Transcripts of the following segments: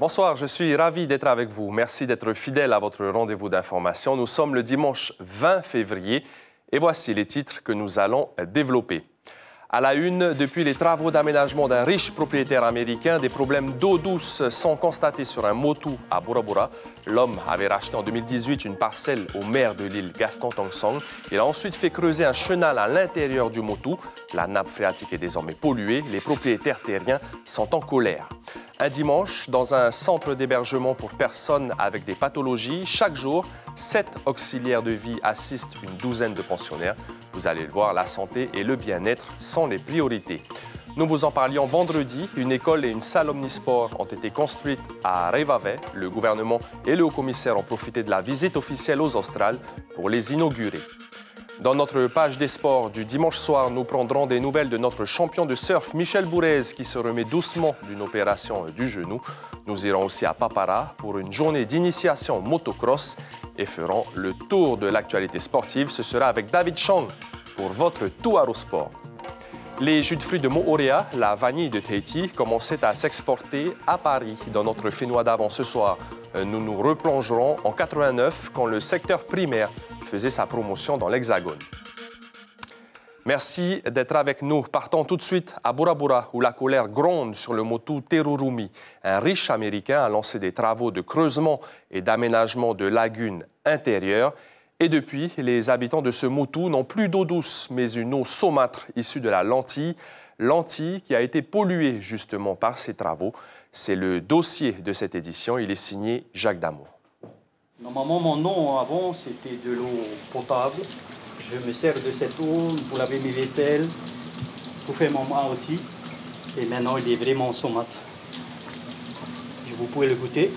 Bonsoir, je suis ravi d'être avec vous. Merci d'être fidèle à votre rendez-vous d'information. Nous sommes le dimanche 20 février et voici les titres que nous allons développer. À la une, depuis les travaux d'aménagement d'un riche propriétaire américain, des problèmes d'eau douce sont constatés sur un motu à Bora Bora. L'homme avait racheté en 2018 une parcelle au maire de l'île Gaston Tongson. Il a ensuite fait creuser un chenal à l'intérieur du motu. La nappe phréatique est désormais polluée. Les propriétaires terriens sont en colère. Un dimanche, dans un centre d'hébergement pour personnes avec des pathologies, chaque jour, 7 auxiliaires de vie assistent une douzaine de pensionnaires. Vous allez le voir, la santé et le bien-être sont les priorités. Nous vous en parlions vendredi. Une école et une salle omnisport ont été construites à Revavai. Le gouvernement et le haut-commissaire ont profité de la visite officielle aux Australes pour les inaugurer. Dans notre page des sports du dimanche soir, nous prendrons des nouvelles de notre champion de surf, Michel Bourez, qui se remet doucement d'une opération du genou. Nous irons aussi à Papara pour une journée d'initiation motocross et ferons le tour de l'actualité sportive. Ce sera avec David Chang pour votre Tuaro Sport. Les jus de fruits de Moorea, la vanille de Tahiti, commençaient à s'exporter à Paris. Dans notre Fénois d'avant ce soir, nous nous replongerons en 89 quand le secteur primaire faisait sa promotion dans l'Hexagone. Merci d'être avec nous. Partons tout de suite à Bora Bora, où la colère gronde sur le motu Terurumi. Un riche Américain a lancé des travaux de creusement et d'aménagement de lagunes intérieures. Et depuis, les habitants de ce motu n'ont plus d'eau douce, mais une eau saumâtre issue de la lentille. Lentille qui a été polluée justement par ces travaux. C'est le dossier de cette édition. Il est signé Jacques Damour. Normalement, mon eau avant, c'était de l'eau potable. Je me sers de cette eau pour laver mes vaisselles, pour faire mon bain aussi. Et maintenant, il est vraiment saumâtre. Vous pouvez le goûter.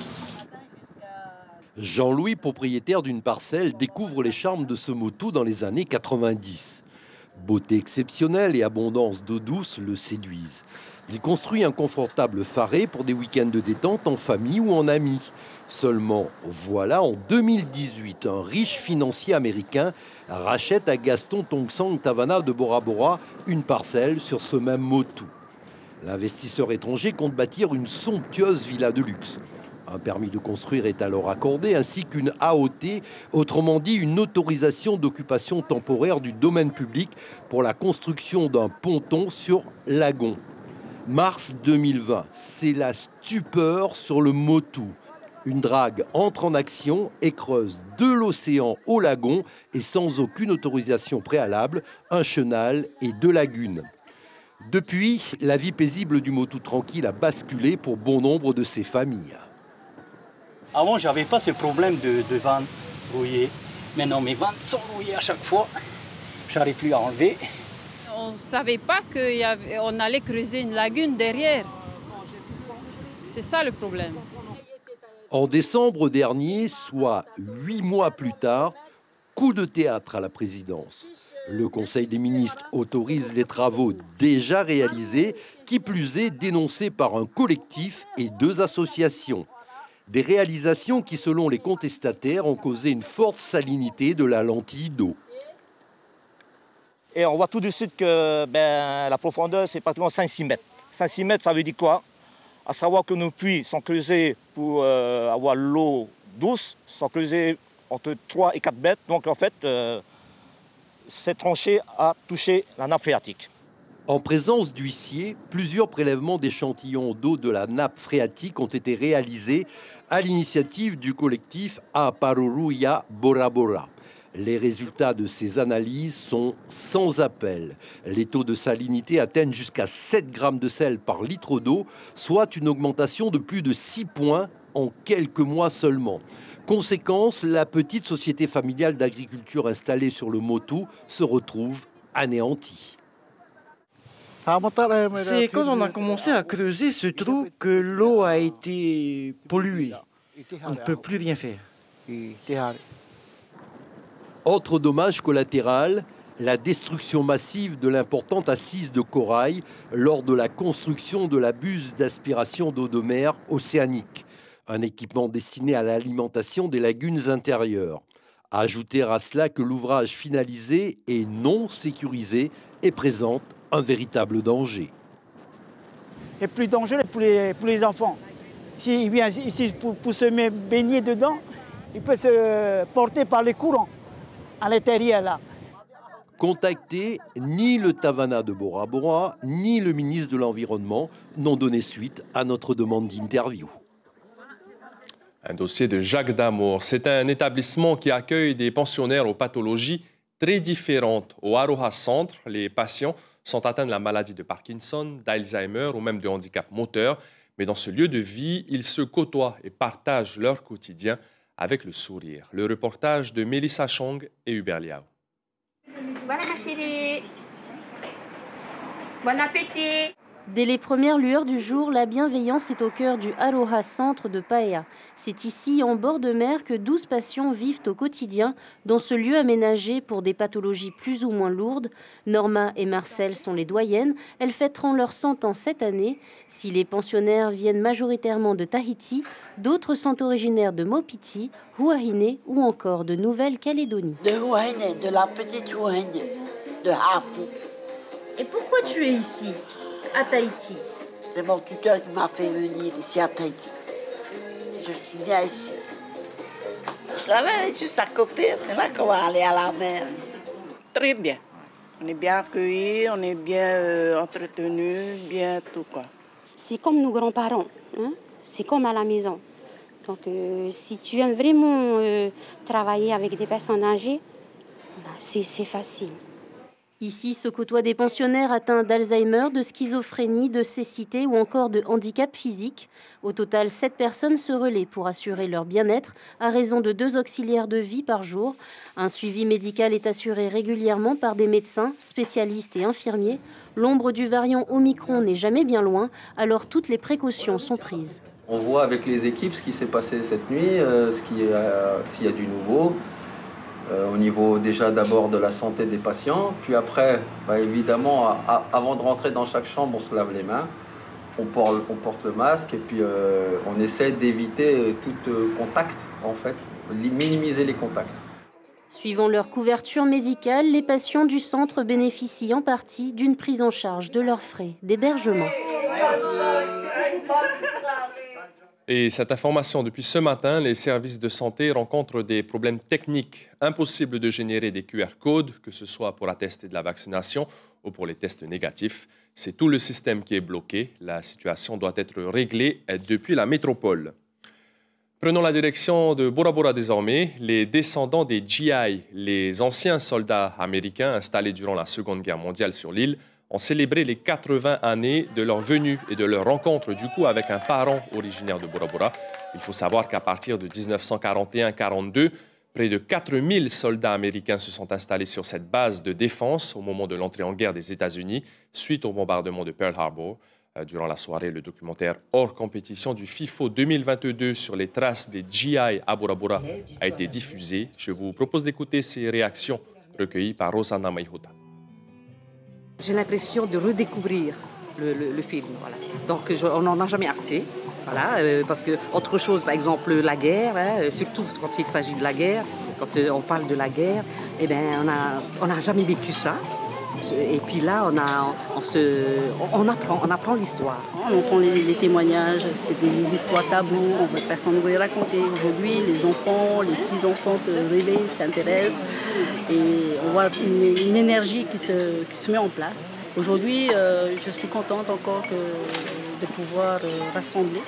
Jean-Louis, propriétaire d'une parcelle, découvre les charmes de ce motu dans les années 90. Beauté exceptionnelle et abondance d'eau douce le séduisent. Il construit un confortable faré pour des week-ends de détente en famille ou en amis. Seulement, voilà, en 2018, un riche financier américain rachète à Gaston Tongson Tavana de Bora Bora une parcelle sur ce même motu. L'investisseur étranger compte bâtir une somptueuse villa de luxe. Un permis de construire est alors accordé, ainsi qu'une AOT, autrement dit une autorisation d'occupation temporaire du domaine public pour la construction d'un ponton sur lagon. Mars 2020, c'est la stupeur sur le motu. Une drague entre en action et creuse de l'océan au lagon et sans aucune autorisation préalable, un chenal et 2 lagunes. Depuis, la vie paisible du motu tranquille a basculé pour bon nombre de ses familles. Avant, je n'avais pas ce problème de vannes rouillées. Maintenant, mes vannes sont rouillées à chaque fois. Je n'arrive plus à enlever. On ne savait pas qu'on allait creuser une lagune derrière. C'est ça le problème. En décembre dernier, soit 8 mois plus tard, coup de théâtre à la présidence. Le Conseil des ministres autorise les travaux déjà réalisés, qui plus est dénoncés par un collectif et 2 associations. Des réalisations qui, selon les contestataires, ont causé une forte salinité de la lentille d'eau. Et on voit tout de suite que la profondeur, c'est pratiquement 5-6 mètres. 5-6 mètres, ça veut dire quoi? À savoir que nos puits sont creusés pour avoir l'eau douce, sont creusés entre 3 et 4 mètres. Donc en fait, cette tranchée a touché la nappe phréatique. En présence d'huissiers, plusieurs prélèvements d'échantillons d'eau de la nappe phréatique ont été réalisés à l'initiative du collectif Aparuruya Bora Bora. Les résultats de ces analyses sont sans appel. Les taux de salinité atteignent jusqu'à 7 grammes de sel par litre d'eau, soit une augmentation de plus de 6 points en quelques mois seulement. Conséquence, la petite société familiale d'agriculture installée sur le motu se retrouve anéantie. C'est quand on a commencé à creuser ce trou que l'eau a été polluée. On ne peut plus rien faire. Autre dommage collatéral, la destruction massive de l'importante assise de corail lors de la construction de la buse d'aspiration d'eau de mer océanique, un équipement destiné à l'alimentation des lagunes intérieures. Ajouter à cela que l'ouvrage finalisé est non sécurisé et présente un véritable danger. Et plus dangereux pour les enfants. S'il vient ici pour se baigner dedans, il peut se porter par les courants à l'intérieur là. Contactés, ni le Tavana de Bora Bora, ni le ministre de l'Environnement n'ont donné suite à notre demande d'interview. Un dossier de Jacques Damour. C'est un établissement qui accueille des pensionnaires aux pathologies très différentes. Au Aroha Centre, les patients sont atteints de la maladie de Parkinson, d'Alzheimer ou même de handicap moteur. Mais dans ce lieu de vie, ils se côtoient et partagent leur quotidien avec le sourire. Le reportage de Mélissa Chong et Hubert Liao. Voilà ma chérie. Bon appétit. Dès les premières lueurs du jour, la bienveillance est au cœur du Aroha Centre de Paea. C'est ici, en bord de mer, que 12 patients vivent au quotidien dans ce lieu aménagé pour des pathologies plus ou moins lourdes. Norma et Marcel sont les doyennes. Elles fêteront leurs 100 ans cette année. Si les pensionnaires viennent majoritairement de Tahiti, d'autres sont originaires de Mopiti, Huahine ou encore de Nouvelle-Calédonie. De Huahine, de la petite Huahine, de Hapu. Et pourquoi tu es ici, à Tahiti? C'est mon tuteur qui m'a fait venir ici à Tahiti. Je suis bien ici. Je travaille juste à côté, c'est là qu'on va aller à la mer. Très bien. On est bien accueillis, on est bien entretenus, bien tout quoi. C'est comme nos grands-parents, hein? C'est comme à la maison. Donc si tu viens vraiment travailler avec des personnes âgées, voilà, c'est facile. Ici se côtoient des pensionnaires atteints d'Alzheimer, de schizophrénie, de cécité ou encore de handicap physique. Au total, 7 personnes se relaient pour assurer leur bien-être à raison de 2 auxiliaires de vie par jour. Un suivi médical est assuré régulièrement par des médecins, spécialistes et infirmiers. L'ombre du variant Omicron n'est jamais bien loin, alors toutes les précautions sont prises. On voit avec les équipes ce qui s'est passé cette nuit, s'il y a du nouveau. Au niveau déjà d'abord de la santé des patients, puis après, évidemment, avant de rentrer dans chaque chambre, on se lave les mains, on porte le masque et puis on essaie d'éviter tout contact, en fait, minimiser les contacts. Suivant leur couverture médicale, les patients du centre bénéficient en partie d'une prise en charge de leurs frais d'hébergement. Et cette information, depuis ce matin, les services de santé rencontrent des problèmes techniques. Impossible de générer des QR codes, que ce soit pour attester de la vaccination ou pour les tests négatifs. C'est tout le système qui est bloqué. La situation doit être réglée depuis la métropole. Prenons la direction de Bora Bora désormais. Les descendants des GI, les anciens soldats américains installés durant la Seconde Guerre mondiale sur l'île, ont célébré les 80 années de leur venue et de leur rencontre du coup avec un parent originaire de Bora Bora. Il faut savoir qu'à partir de 1941-42, près de 4000 soldats américains se sont installés sur cette base de défense au moment de l'entrée en guerre des États-Unis suite au bombardement de Pearl Harbor. Durant la soirée, le documentaire hors compétition du FIFO 2022 sur les traces des GI à Bora Bora a été diffusé. Je vous propose d'écouter ces réactions recueillies par Rosanna Maihuta. J'ai l'impression de redécouvrir le film. Voilà. Donc on n'en a jamais assez. Voilà, parce que autre chose, par exemple, la guerre, hein, surtout quand il s'agit de la guerre, quand on parle de la guerre, eh ben, on n'a jamais vécu ça. Et puis là, on apprend l'histoire. On entend les témoignages, c'est des histoires tabous, personne ne veut les raconter. Aujourd'hui, les enfants, les petits-enfants se réveillent, s'intéressent et on voit une énergie qui se met en place. Aujourd'hui, je suis contente encore de pouvoir rassembler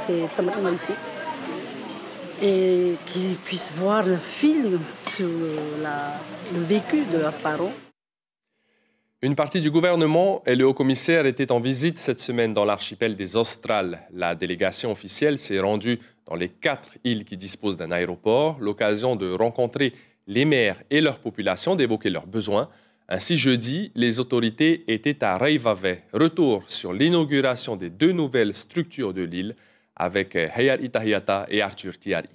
ces temporalités et qu'ils puissent voir le film sur le vécu de leurs parents. Une partie du gouvernement et le haut-commissaire étaient en visite cette semaine dans l'archipel des Australes. La délégation officielle s'est rendue dans les 4 îles qui disposent d'un aéroport, l'occasion de rencontrer les maires et leur population, d'évoquer leurs besoins. Ainsi, jeudi, les autorités étaient à Reivave. Retour sur l'inauguration des 2 nouvelles structures de l'île avec Hayat Itahiata et Arthur Tiari.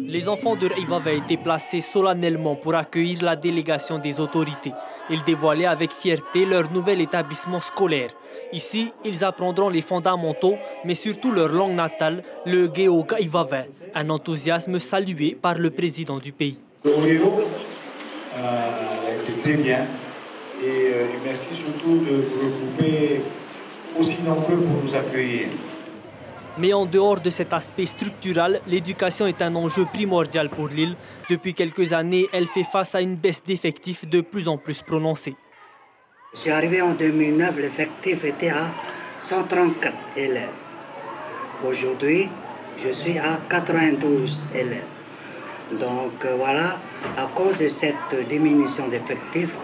Les enfants de Reivave étaient placés solennellement pour accueillir la délégation des autorités. Ils dévoilaient avec fierté leur nouvel établissement scolaire. Ici, ils apprendront les fondamentaux, mais surtout leur langue natale, le Geo Reivave, un enthousiasme salué par le président du pays. Au niveau, a été très bien. Et merci surtout de vous regrouper aussi nombreux pour nous accueillir. Mais en dehors de cet aspect structural, l'éducation est un enjeu primordial pour l'île. Depuis quelques années, elle fait face à une baisse d'effectifs de plus en plus prononcée. Je suis arrivé en 2009, l'effectif était à 134 élèves. Aujourd'hui, je suis à 92 élèves. Donc voilà, à cause de cette diminution d'effectifs,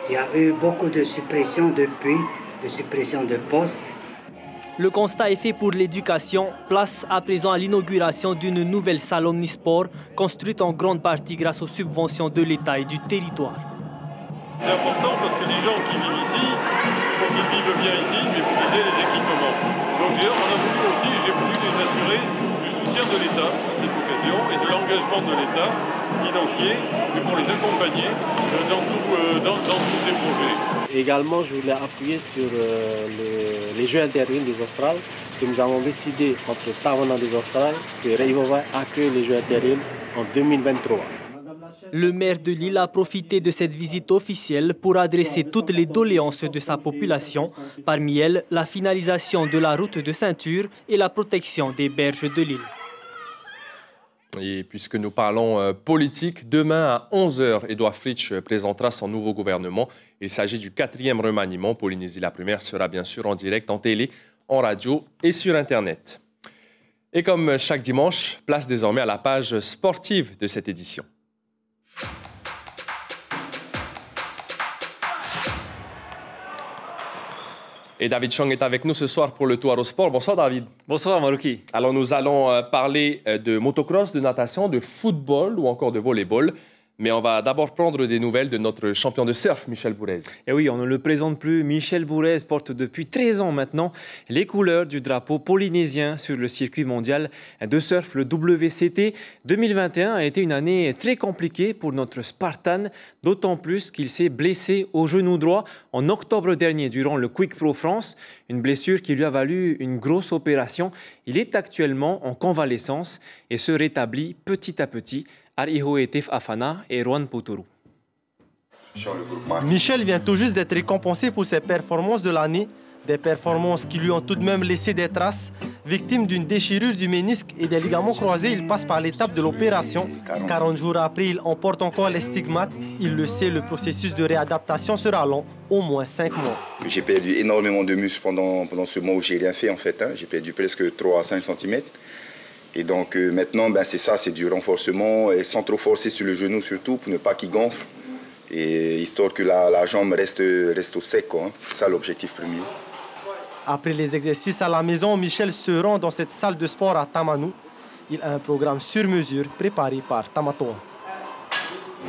il y a eu beaucoup de suppressions depuis, de suppressions de postes. Le constat est fait pour l'éducation. Place à présent à l'inauguration d'une nouvelle salle omnisport, construite en grande partie grâce aux subventions de l'État et du territoire. C'est important parce que les gens qui vivent ici, pour qu'ils vivent bien ici, mais vous disiez les équipements. Donc on a voulu aussi, j'ai voulu les assurer du soutien de l'État à cette occasion et de l'engagement de l'État financier, mais pour les accompagner dans tous ces projets. Également, je voulais appuyer sur les Jeux intérim des Australes, que nous avons décidé entre Tawana des Australes que Reivova accueille les Jeux intérim en 2023. Le maire de l'île a profité de cette visite officielle pour adresser toutes les doléances de sa population, parmi elles la finalisation de la route de ceinture et la protection des berges de l'île. Et puisque nous parlons politique, demain à 11h, Édouard Fritsch présentera son nouveau gouvernement. Il s'agit du 4e remaniement. Polynésie la Première sera bien sûr en direct en télé, en radio et sur Internet. Et comme chaque dimanche, place désormais à la page sportive de cette édition. Et David Chong est avec nous ce soir pour le Tour au sport. Bonsoir David. Bonsoir Marouki. Alors nous allons parler de motocross, de natation, de football ou encore de volleyball. Mais on va d'abord prendre des nouvelles de notre champion de surf, Michel Bourez. Et oui, on ne le présente plus. Michel Bourez porte depuis 13 ans maintenant les couleurs du drapeau polynésien sur le circuit mondial de surf, le WCT. 2021 a été une année très compliquée pour notre Spartan, d'autant plus qu'il s'est blessé au genou droit en octobre dernier durant le Quick Pro France, une blessure qui lui a valu une grosse opération. Il est actuellement en convalescence et se rétablit petit à petit. Arihoetif Afana et Juan Puturu. Michel vient tout juste d'être récompensé pour ses performances de l'année, des performances qui lui ont tout de même laissé des traces. Victime d'une déchirure du ménisque et des ligaments croisés, il passe par l'étape de l'opération. 40 jours après, il emporte encore les stigmates. Il le sait, le processus de réadaptation sera long, au moins 5 mois. J'ai perdu énormément de muscles pendant ce mois où j'ai rien fait en fait. J'ai perdu presque 3 à 5 cm. Et donc maintenant, c'est ça, c'est du renforcement et sans trop forcer sur le genou surtout pour ne pas qu'il gonfle et histoire que la jambe reste au sec. C'est ça l'objectif premier. Après les exercices à la maison, Michel se rend dans cette salle de sport à Tamanu. Il a un programme sur mesure préparé par Tamatoa.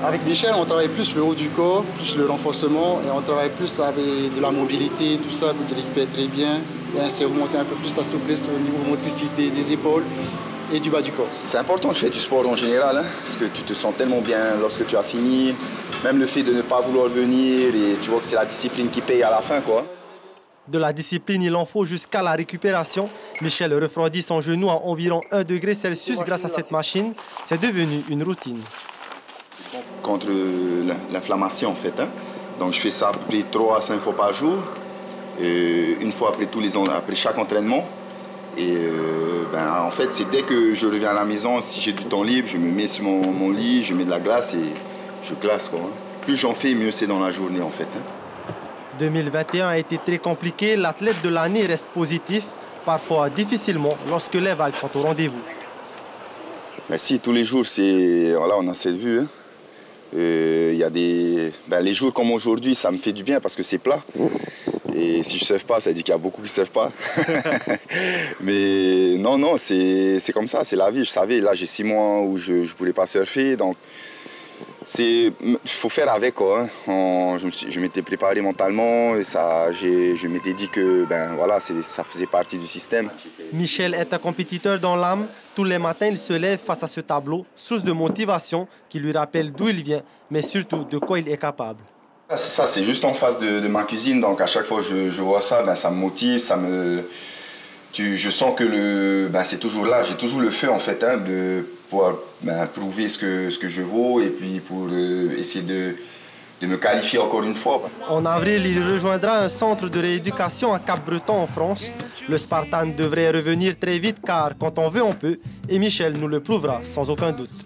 Avec Michel, on travaille plus le haut du corps, plus le renforcement et on travaille plus avec de la mobilité, tout ça pour qu'il récupère très bien et ainsi augmenter un peu plus sa souplesse au niveau motricité des épaules et du bas du corps. C'est important de faire du sport en général, parce que tu te sens tellement bien lorsque tu as fini. Même le fait de ne pas vouloir venir, et tu vois que c'est la discipline qui paye à la fin, quoi. De la discipline, il en faut jusqu'à la récupération. Michel refroidit son genou à environ 1 degré Celsius grâce à cette machine. C'est devenu une routine. Contre l'inflammation, en fait. Donc je fais ça à peu près 3 à 5 fois par jour, une fois après chaque entraînement. Et en fait, c'est dès que je reviens à la maison, si j'ai du temps libre, je me mets sur mon lit, je mets de la glace et je glace, quoi. Plus j'en fais, mieux c'est dans la journée, en fait. 2021 a été très compliqué. L'athlète de l'année reste positif, parfois difficilement, lorsque les vagues sont au rendez-vous. Si, tous les jours, voilà, on a cette vue. Il y a les jours comme aujourd'hui, ça me fait du bien parce que c'est plat. Et si je ne surfe pas, ça veut dire qu'il y a beaucoup qui ne surfent pas. Mais non, c'est comme ça, c'est la vie. Je savais, là, j'ai 6 mois où je ne pouvais pas surfer. Donc, il faut faire avec, quoi. Je m'étais préparé mentalement et je m'étais dit que voilà, ça faisait partie du système. Michel est un compétiteur dans l'âme. Tous les matins, il se lève face à ce tableau, source de motivation qui lui rappelle d'où il vient, mais surtout de quoi il est capable. Ça, c'est juste en face de ma cuisine, donc à chaque fois que je vois ça, ça me motive, je sens que c'est toujours là, j'ai toujours le feu en fait, de pouvoir prouver ce que je vaux et puis pour essayer de me qualifier encore une fois. En avril, il rejoindra un centre de rééducation à Cap-Breton en France. Le Spartan devrait revenir très vite car quand on veut, on peut. Et Michel nous le prouvera sans aucun doute.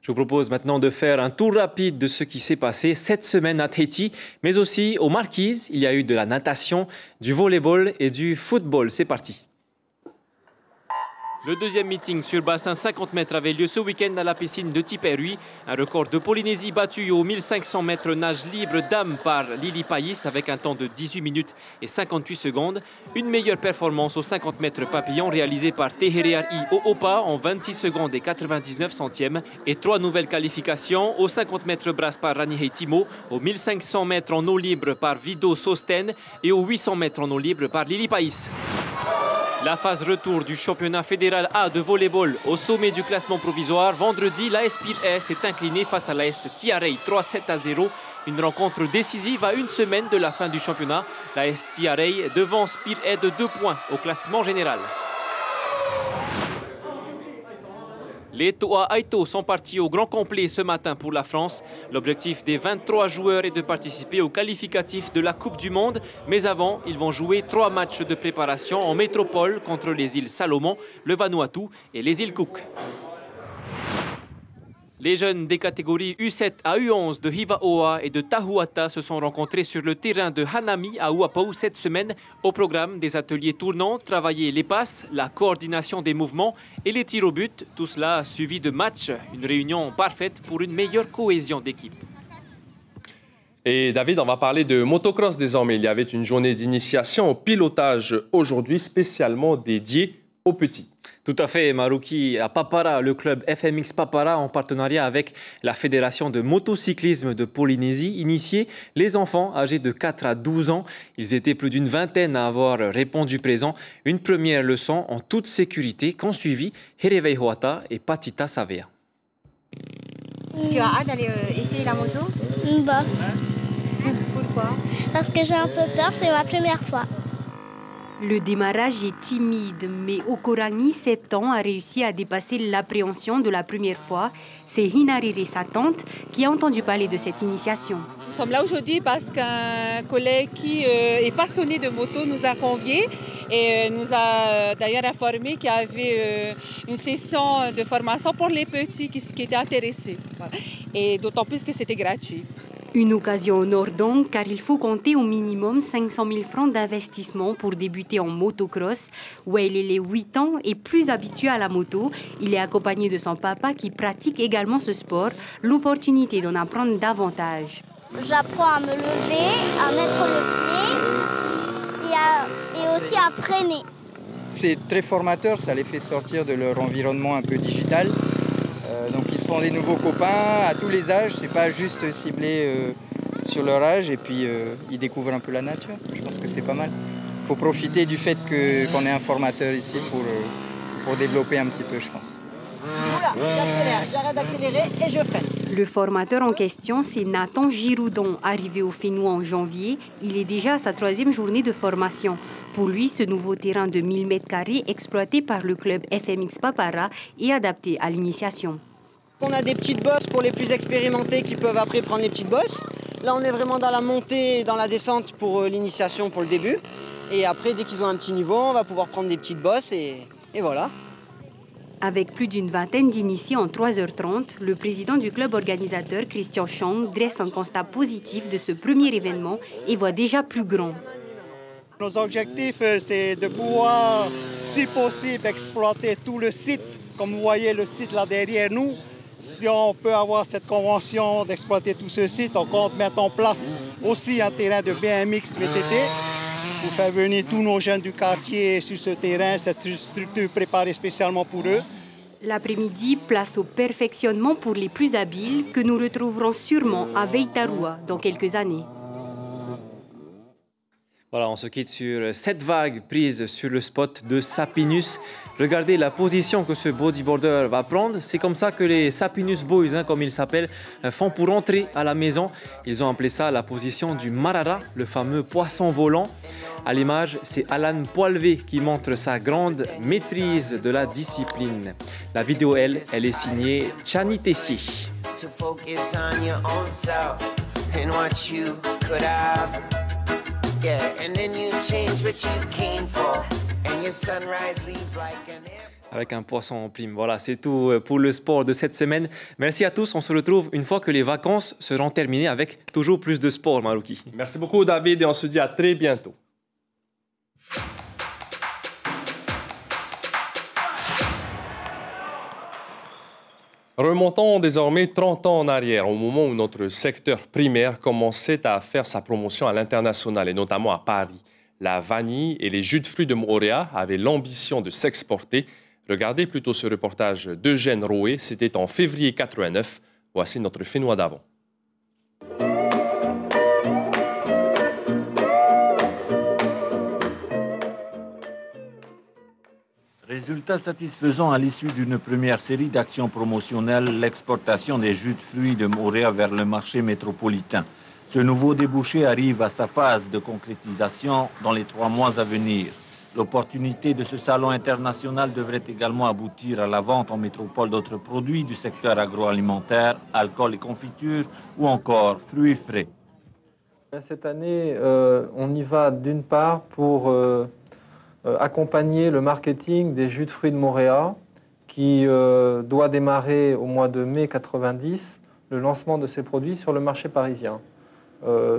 Je vous propose maintenant de faire un tour rapide de ce qui s'est passé cette semaine à Tahiti, mais aussi aux Marquises. Il y a eu de la natation, du volleyball et du football. C'est parti. Le deuxième meeting sur bassin 50 mètres avait lieu ce week-end à la piscine de Tiperui. Un record de Polynésie battu aux 1500 mètres nage libre dames par Lily Pais avec un temps de 18 minutes et 58 secondes. Une meilleure performance aux 50 mètres papillon réalisée par Tehereari Oopa en 26 secondes et 99 centièmes. Et 3 nouvelles qualifications aux 50 mètres brasse par Ranihei Timo, aux 1500 mètres en eau libre par Vido Sosten et aux 800 mètres en eau libre par Lily Pais. La phase retour du championnat fédéral A de volleyball au sommet du classement provisoire. Vendredi, l'AS Pirée s'est inclinée face à l'AS Tiarei 3-7-0. Une rencontre décisive à une semaine de la fin du championnat. L'AS Tiarei devance Pirée de 2 points au classement général. Les Toa Aito sont partis au grand complet ce matin pour la France. L'objectif des 23 joueurs est de participer au qualificatif de la Coupe du Monde. Mais avant, ils vont jouer 3 matchs de préparation en métropole contre les îles Salomon, le Vanuatu et les îles Cook. Les jeunes des catégories U7 à U11 de Hivaoa et de Tahuata se sont rencontrés sur le terrain de Hanami à Uapau cette semaine. Au programme, des ateliers tournants, travailler les passes, la coordination des mouvements et les tirs au but. Tout cela suivi de matchs, une réunion parfaite pour une meilleure cohésion d'équipe. Et David, on va parler de motocross désormais. Il y avait une journée d'initiation au pilotage aujourd'hui spécialement dédiée aux petits. Tout à fait, Marouki. À Papara, le club FMX Papara, en partenariat avec la Fédération de motocyclisme de Polynésie, initiait les enfants âgés de 4 à 12 ans. Ils étaient plus d'une vingtaine à avoir répondu présent. Une première leçon en toute sécurité qu'ont suivi Herevei Hoata et Patita Savea. Tu as hâte d'aller essayer la moto? Bah. Pourquoi? Parce que j'ai un peu peur, c'est ma première fois. Le démarrage est timide, mais Okorangi, 7 ans, a réussi à dépasser l'appréhension de la première fois. C'est Hinarire, sa tante, qui a entendu parler de cette initiation. Nous sommes là aujourd'hui parce qu'un collègue qui est passionné de moto nous a conviés et nous a d'ailleurs informé qu'il y avait une session de formation pour les petits qui étaient intéressés. Et d'autant plus que c'était gratuit. Une occasion en or donc, car il faut compter au minimum 500 000 francs d'investissement pour débuter en motocross. Wael est 8 ans et plus habitué à la moto. Il est accompagné de son papa qui pratique également ce sport. L'opportunité d'en apprendre davantage. J'apprends à me lever, à mettre le pied et aussi à freiner. C'est très formateur, ça les fait sortir de leur environnement un peu digital. Donc ils se font des nouveaux copains à tous les âges, c'est pas juste ciblé sur leur âge et puis ils découvrent un peu la nature. Je pense que c'est pas mal. Il faut profiter du fait qu'on ait un formateur ici pour développer un petit peu, je pense. Oula, j'arrête d'accélérer et je freine. Le formateur en question, c'est Nathan Giroudon, arrivé au Fénois en janvier. Il est déjà à sa 3e journée de formation. Pour lui, ce nouveau terrain de 1000 m² exploité par le club FMX Papara est adapté à l'initiation. On a des petites bosses pour les plus expérimentés qui peuvent après prendre les petites bosses. Là, on est vraiment dans la montée et dans la descente pour l'initiation, pour le début. Et après, dès qu'ils ont un petit niveau, on va pouvoir prendre des petites bosses et voilà. Avec plus d'une vingtaine d'initiés en 3h30, le président du club organisateur, Christian Chang, dresse un constat positif de ce premier événement et voit déjà plus grand. Nos objectifs, c'est de pouvoir, si possible, exploiter tout le site. Comme vous voyez le site là derrière nous, si on peut avoir cette convention d'exploiter tout ce site, on compte mettre en place aussi un terrain de BMX VTT pour faire venir tous nos jeunes du quartier sur ce terrain, cette structure préparée spécialement pour eux. L'après-midi, place au perfectionnement pour les plus habiles que nous retrouverons sûrement à Veitarua dans quelques années. Voilà, on se quitte sur cette vague prise sur le spot de Sapinus. Regardez la position que ce bodyboarder va prendre. C'est comme ça que les Sapinus Boys, comme ils s'appellent, font pour entrer à la maison. Ils ont appelé ça la position du Marara, le fameux poisson volant. À l'image, c'est Alan Poilvé qui montre sa grande maîtrise de la discipline. La vidéo, elle est signée Chani Tessi. to focus on your own self and what you could have. Yeah, and then you change what you came for, and your sunrise leaves like an air. Avec un poisson en prime. Voilà, c'est tout pour le sport de cette semaine. Merci à tous. On se retrouve une fois que les vacances seront terminées avec toujours plus de sport, Marouki. Merci beaucoup, David, et on se dit à très bientôt. Remontons désormais 30 ans en arrière, au moment où notre secteur primaire commençait à faire sa promotion à l'international, et notamment à Paris. La vanille et les jus de fruits de Moorea avaient l'ambition de s'exporter. Regardez plutôt ce reportage d'Eugène Roé, c'était en février 89. Voici notre Fénois d'avant. Résultat satisfaisant à l'issue d'une première série d'actions promotionnelles, l'exportation des jus de fruits de Moorea vers le marché métropolitain. Ce nouveau débouché arrive à sa phase de concrétisation dans les 3 mois à venir. L'opportunité de ce salon international devrait également aboutir à la vente en métropole d'autres produits du secteur agroalimentaire, alcool et confitures ou encore fruits frais. Cette année, on y va d'une part pour accompagner le marketing des jus de fruits de Moorea qui doit démarrer au mois de mai 90, le lancement de ces produits sur le marché parisien.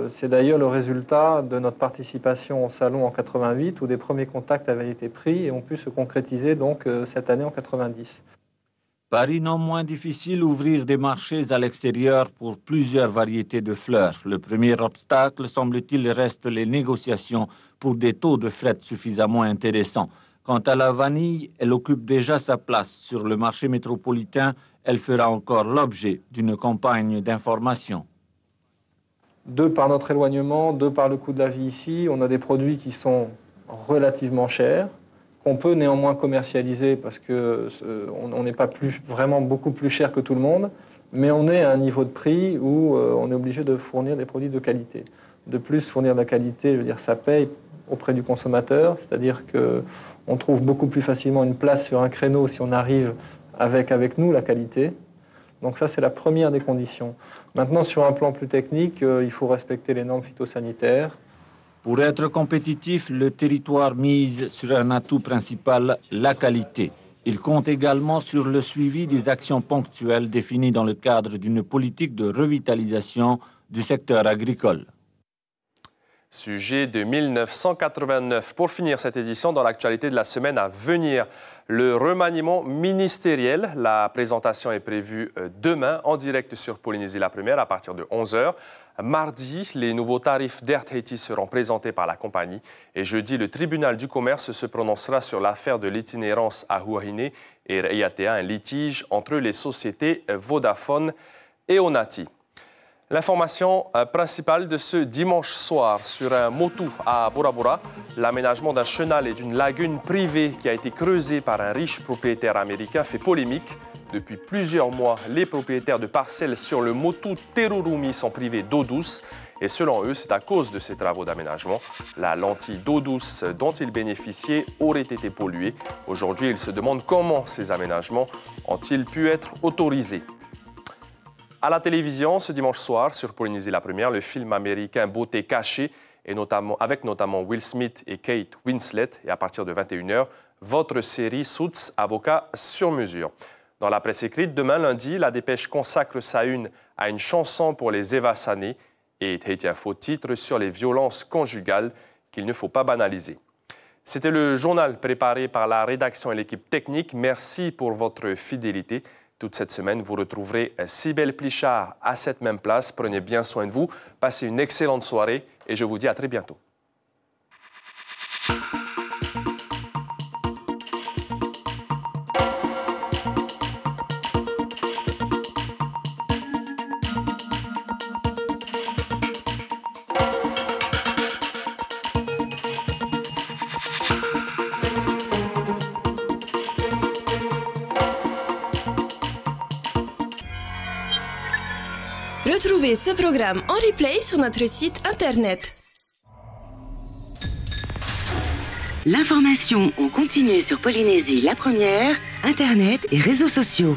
C'est d'ailleurs le résultat de notre participation au salon en 88 où des premiers contacts avaient été pris et ont pu se concrétiser donc cette année en 90. Paris non moins difficile ouvrir des marchés à l'extérieur pour plusieurs variétés de fleurs. Le premier obstacle, semble-t-il, reste les négociations pour des taux de fret suffisamment intéressants. Quant à la vanille, elle occupe déjà sa place sur le marché métropolitain. Elle fera encore l'objet d'une campagne d'information. De par notre éloignement, de par le coût de la vie ici, on a des produits qui sont relativement chers, qu'on peut néanmoins commercialiser parce qu'on n'est pas vraiment beaucoup plus cher que tout le monde, mais on est à un niveau de prix où on est obligé de fournir des produits de qualité. De plus, fournir de la qualité, je veux dire, ça paye auprès du consommateur, c'est-à-dire qu'on trouve beaucoup plus facilement une place sur un créneau si on arrive avec nous la qualité. Donc ça, c'est la première des conditions. Maintenant, sur un plan plus technique, il faut respecter les normes phytosanitaires. Pour être compétitif, le territoire mise sur un atout principal, la qualité. Il compte également sur le suivi des actions ponctuelles définies dans le cadre d'une politique de revitalisation du secteur agricole. Sujet de 1989. Pour finir cette édition, dans l'actualité de la semaine à venir, le remaniement ministériel. La présentation est prévue demain en direct sur Polynésie la Première à partir de 11h. Mardi, les nouveaux tarifs d'Air Tahiti seront présentés par la compagnie. Et jeudi, le tribunal du commerce se prononcera sur l'affaire de l'itinérance à Huahine et Reiatea, un litige entre les sociétés Vodafone et Onati. L'information principale de ce dimanche soir sur un motu à Bora Bora, l'aménagement d'un chenal et d'une lagune privée qui a été creusée par un riche propriétaire américain fait polémique. Depuis plusieurs mois, les propriétaires de parcelles sur le motu Terurumi sont privés d'eau douce et selon eux, c'est à cause de ces travaux d'aménagement. La lentille d'eau douce dont ils bénéficiaient aurait été polluée. Aujourd'hui, ils se demandent comment ces aménagements ont-ils pu être autorisés. À la télévision, ce dimanche soir, sur Polynésie la Première, le film américain Beauté cachée, avec notamment Will Smith et Kate Winslet, et à partir de 21h, votre série Suits, avocat sur mesure. Dans la presse écrite, demain lundi, La Dépêche consacre sa une à une chanson pour les évassanés et Tahiti Info titre sur les violences conjugales qu'il ne faut pas banaliser. C'était le journal préparé par la rédaction et l'équipe technique. Merci pour votre fidélité. Toute cette semaine, vous retrouverez Cybèle Plichard à cette même place. Prenez bien soin de vous, passez une excellente soirée et je vous dis à très bientôt. Retrouvez ce programme en replay sur notre site internet. L'information en continu sur Polynésie la Première, internet et réseaux sociaux.